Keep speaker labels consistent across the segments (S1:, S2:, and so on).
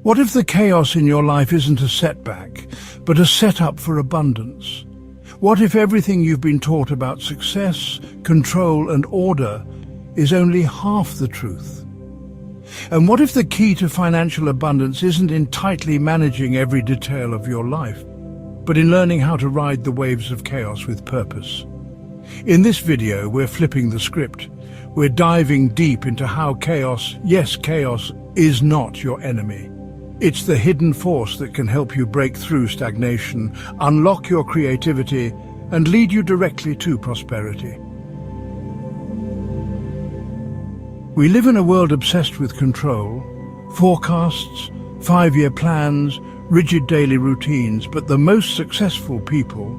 S1: What if the chaos in your life isn't a setback, but a setup for abundance? What if everything you've been taught about success, control and order is only half the truth? And what if the key to financial abundance isn't in tightly managing every detail of your life, but in learning how to ride the waves of chaos with purpose? In this video, we're flipping the script. We're diving deep into how chaos, yes, chaos, is not your enemy. It's the hidden force that can help you break through stagnation, unlock your creativity, and lead you directly to prosperity. We live in a world obsessed with control, forecasts, 5-year plans, rigid daily routines, but the most successful people,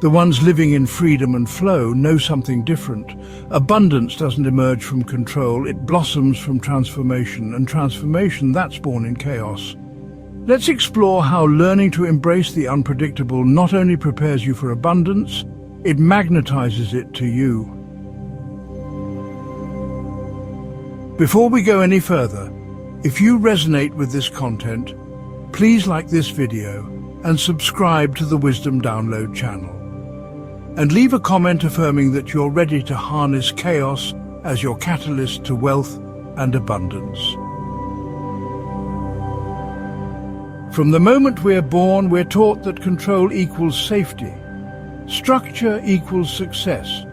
S1: the ones living in freedom and flow, know something different. Abundance doesn't emerge from control, it blossoms from transformation, and transformation, that's born in chaos. Let's explore how learning to embrace the unpredictable not only prepares you for abundance, it magnetizes it to you. Before we go any further, if you resonate with this content, please like this video and subscribe to the Wisdom Download channel. And leave a comment affirming that you're ready to harness chaos as your catalyst to wealth and abundance. From the moment we're born, we're taught that control equals safety. Structure equals success.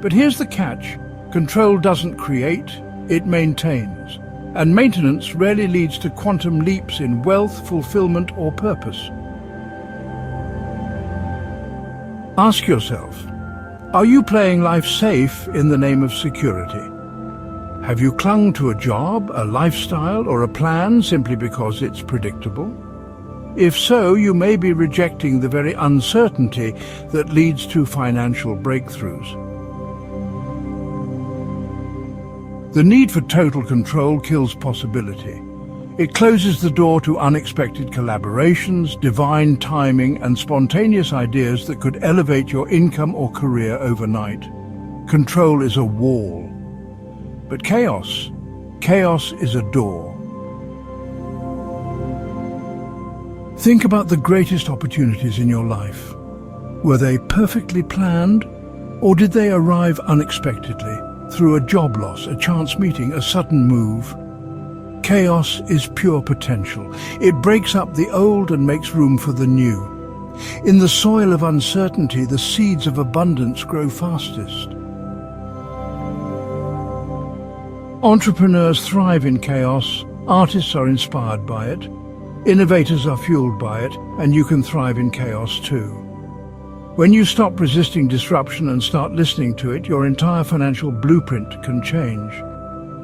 S1: But here's the catch. Control doesn't create, it maintains. And maintenance rarely leads to quantum leaps in wealth, fulfillment, or purpose. Ask yourself, are you playing life safe in the name of security? Have you clung to a job, a lifestyle, or a plan simply because it's predictable? If so, you may be rejecting the very uncertainty that leads to financial breakthroughs. The need for total control kills possibility. It closes the door to unexpected collaborations, divine timing, and spontaneous ideas that could elevate your income or career overnight. Control is a wall. But chaos is a door. Think about the greatest opportunities in your life. Were they perfectly planned, or did they arrive unexpectedly, through a job loss, a chance meeting, a sudden move? Chaos is pure potential. It breaks up the old and makes room for the new. In the soil of uncertainty, the seeds of abundance grow fastest. Entrepreneurs thrive in chaos, artists are inspired by it, innovators are fueled by it, and you can thrive in chaos too. When you stop resisting disruption and start listening to it, your entire financial blueprint can change.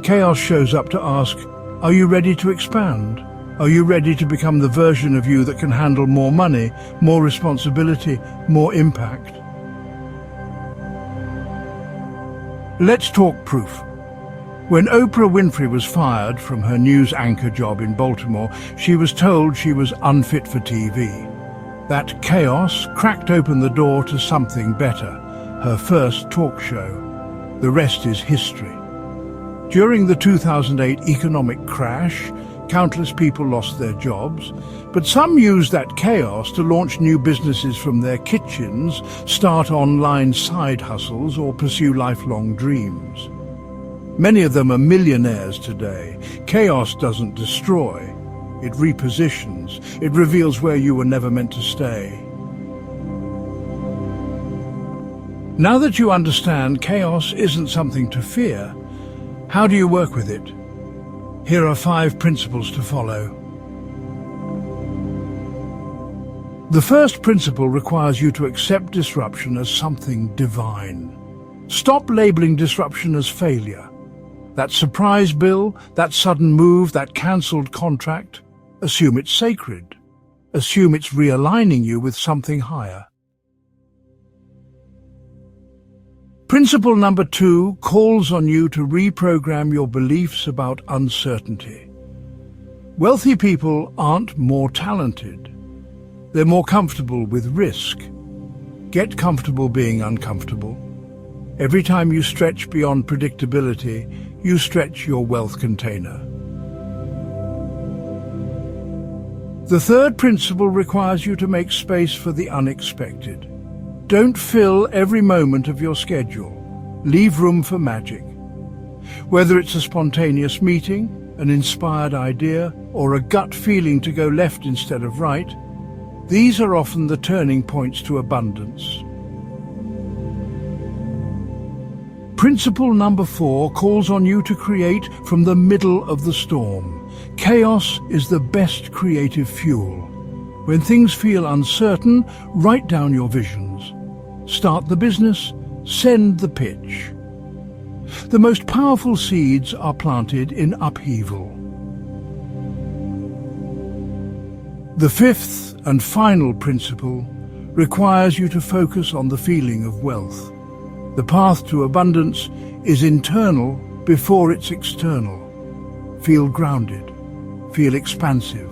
S1: Chaos shows up to ask, are you ready to expand? Are you ready to become the version of you that can handle more money, more responsibility, more impact? Let's talk proof. When Oprah Winfrey was fired from her news anchor job in Baltimore, she was told she was unfit for TV. That chaos cracked open the door to something better, her first talk show. The rest is history. During the 2008 economic crash, countless people lost their jobs, but some used that chaos to launch new businesses from their kitchens, start online side hustles, or pursue lifelong dreams. Many of them are millionaires today. Chaos doesn't destroy, it repositions. It reveals where you were never meant to stay. Now that you understand chaos isn't something to fear, how do you work with it? Here are 5 principles to follow. The first principle requires you to accept disruption as something divine. Stop labeling disruption as failure. That surprise bill, that sudden move, that cancelled contract, assume it's sacred. Assume it's realigning you with something higher. Principle number 2 calls on you to reprogram your beliefs about uncertainty. Wealthy people aren't more talented. They're more comfortable with risk. Get comfortable being uncomfortable. Every time you stretch beyond predictability, you stretch your wealth container. The third principle requires you to make space for the unexpected. Don't fill every moment of your schedule. Leave room for magic. Whether it's a spontaneous meeting, an inspired idea, or a gut feeling to go left instead of right, these are often the turning points to abundance. Principle number 4 calls on you to create from the middle of the storm. Chaos is the best creative fuel. When things feel uncertain, write down your visions. Start the business, send the pitch. The most powerful seeds are planted in upheaval. The fifth and final principle requires you to focus on the feeling of wealth. The path to abundance is internal before it's external. Feel grounded, feel expansive,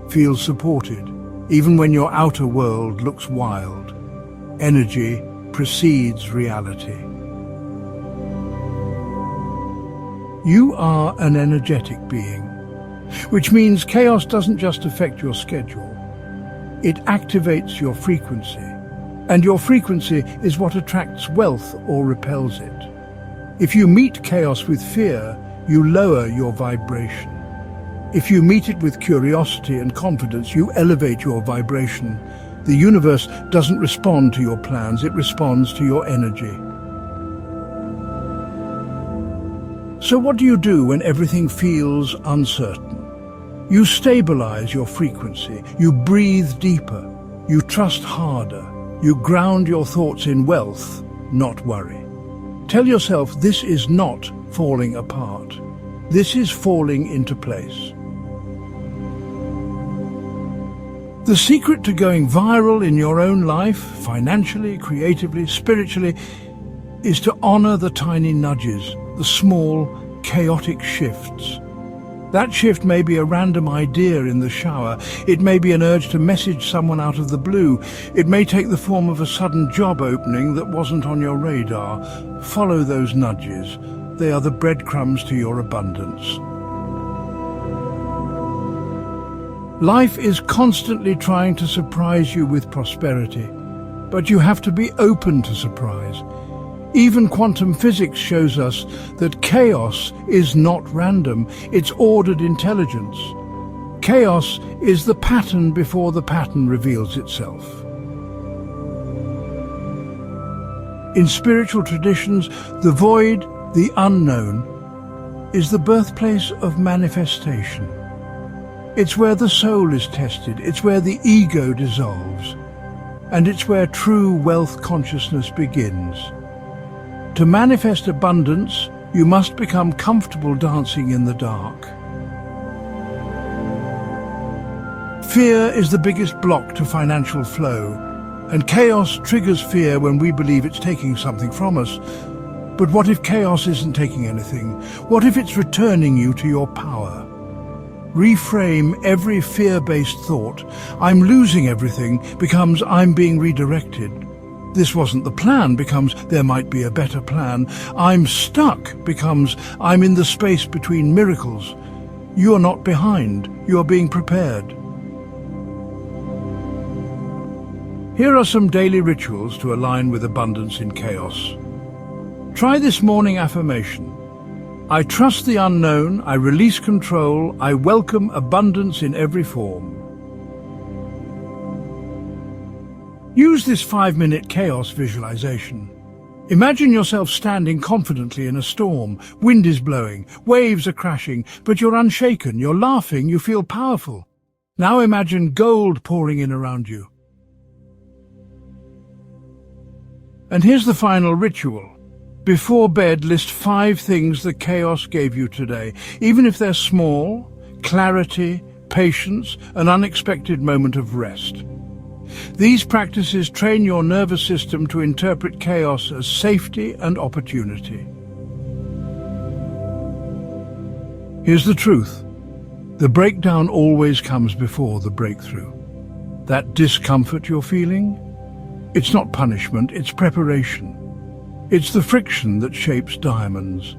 S1: feel supported, even when your outer world looks wild. Energy precedes reality. You are an energetic being, which means chaos doesn't just affect your schedule. It activates your frequency, and your frequency is what attracts wealth or repels it. If you meet chaos with fear, you lower your vibration. If you meet it with curiosity and confidence, you elevate your vibration. The universe doesn't respond to your plans, it responds to your energy. So what do you do when everything feels uncertain? You stabilize your frequency, you breathe deeper, you trust harder, you ground your thoughts in wealth, not worry. Tell yourself this is not falling apart. This is falling into place. The secret to going viral in your own life, financially, creatively, spiritually, is to honor the tiny nudges, the small, chaotic shifts. That shift may be a random idea in the shower. It may be an urge to message someone out of the blue. It may take the form of a sudden job opening that wasn't on your radar. Follow those nudges. They are the breadcrumbs to your abundance. Life is constantly trying to surprise you with prosperity, but you have to be open to surprise. Even quantum physics shows us that chaos is not random, it's ordered intelligence. Chaos is the pattern before the pattern reveals itself. In spiritual traditions, the void, the unknown, is the birthplace of manifestation. It's where the soul is tested, it's where the ego dissolves, and it's where true wealth consciousness begins. To manifest abundance, you must become comfortable dancing in the dark. Fear is the biggest block to financial flow, and chaos triggers fear when we believe it's taking something from us. But what if chaos isn't taking anything? What if it's returning you to your power? Reframe every fear-based thought. I'm losing everything becomes I'm being redirected. This wasn't the plan becomes there might be a better plan. I'm stuck becomes I'm in the space between miracles. You're not behind, you're being prepared. Here are some daily rituals to align with abundance in chaos. Try this morning affirmation. I trust the unknown, I release control, I welcome abundance in every form. Use this 5-minute chaos visualization. Imagine yourself standing confidently in a storm. Wind is blowing, waves are crashing, but you're unshaken, you're laughing, you feel powerful. Now imagine gold pouring in around you. And here's the final ritual. Before bed, list 5 things the chaos gave you today. Even if they're small, clarity, patience, an unexpected moment of rest. These practices train your nervous system to interpret chaos as safety and opportunity. Here's the truth. The breakdown always comes before the breakthrough. That discomfort you're feeling, it's not punishment, it's preparation. It's the friction that shapes diamonds.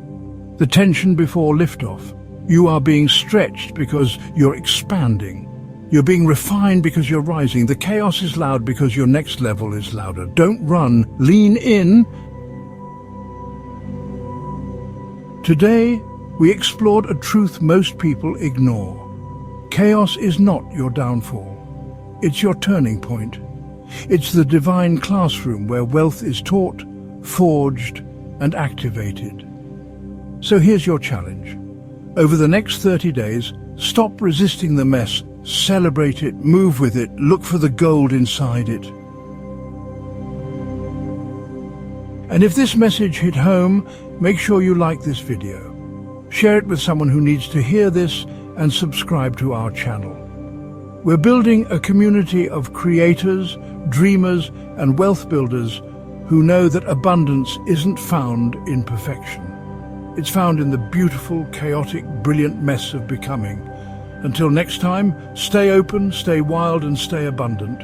S1: The tension before liftoff. You are being stretched because you're expanding. You're being refined because you're rising. The chaos is loud because your next level is louder. Don't run, lean in. Today, we explored a truth most people ignore. Chaos is not your downfall. It's your turning point. It's the divine classroom where wealth is taught, forged, and activated. So here's your challenge. Over the next 30 days, stop resisting the mess, celebrate it, move with it, look for the gold inside it. And if this message hit home, make sure you like this video. Share it with someone who needs to hear this and subscribe to our channel. We're building a community of creators, dreamers, and wealth builders who know that abundance isn't found in perfection. It's found in the beautiful, chaotic, brilliant mess of becoming. Until next time, stay open, stay wild, and stay abundant.